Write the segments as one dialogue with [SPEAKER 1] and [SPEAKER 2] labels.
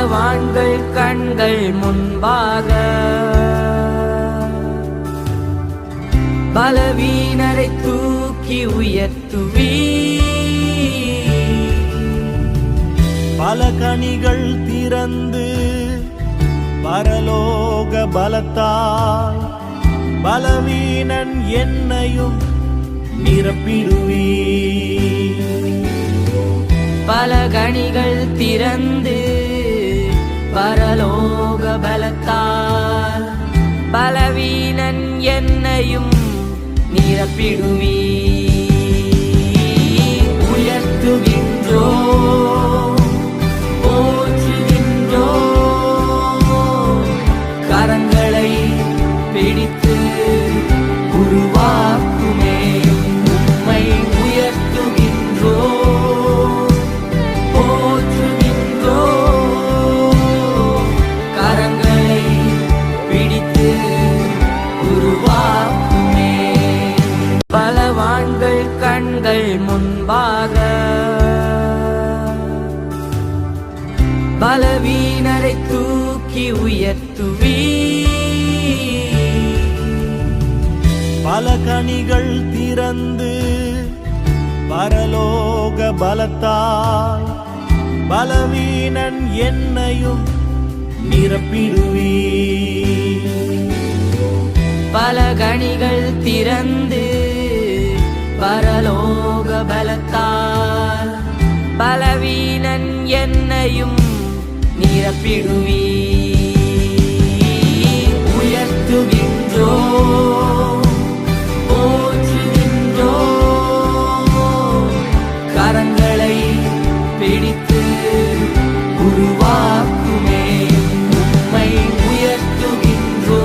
[SPEAKER 1] பலவான்கள் கண்கள் முன்பாக பலவீனரை தூக்கி உயர்த்துவீ.
[SPEAKER 2] பல கனிகள் திறந்து பரலோக பலத்தால் பலவீனன் என்னையும் நிரப்பிடுவீ.
[SPEAKER 1] பல கனிகள் திறந்து பரலோக பலத்தால் பலவீனன் என்னையும் நிரப்பிடுவீ. உயர்த்துகின்றோ போற்றுகின்றோ கரங்களை பிடித்து உருவாக்குமே. உம்மை உயர்த்துகின்றோ போற்றுகின்றோ கரங்களை பிடித்து உருவாக்குமே. பலவான்கள் கண்கள் முன்பாக பலவீனரை தூக்கி உயர்த்துவீ.
[SPEAKER 2] பல கனிகள் திறந்து பரலோக பலத்தால் பலவீனன் என்னையும் நிரப்பிடுவீ.
[SPEAKER 1] பல கனிகள் திறந்து பரலோக பலத்தால் பலவீனன் என்னையும் நிரப்பிடுவீ. உயர்த்துகின்றோ போற்றுகின்றோ கரங்களை பிடித்து உருவாக்குமே. உம்மை உயர்த்துகின்றோ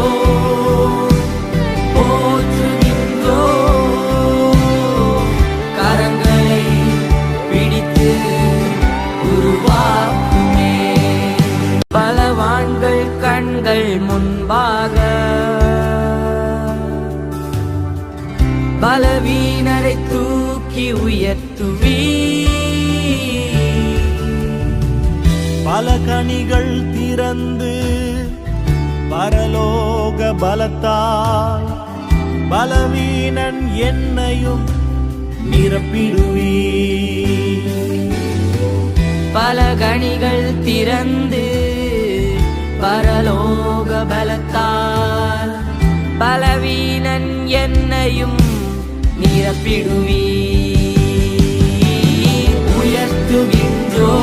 [SPEAKER 1] போற்றுகின்றோ கரங்களை பிடித்து உருவாக்குமே. பலவான்கள் கண்கள் முன்பாக பலவீனரை தூக்கி உயர்த்துவீ.
[SPEAKER 2] பல கனிகள் திறந்து பரலோக பலத்தால் பலவீனன் என்னையும் நிரப்பிடுவீ.
[SPEAKER 1] பல கனிகள் திறந்து பரலோக பலத்தால் பலவீனன் என்னையும் நிரப்பிடுவீ. உயர்த்துகின்றோ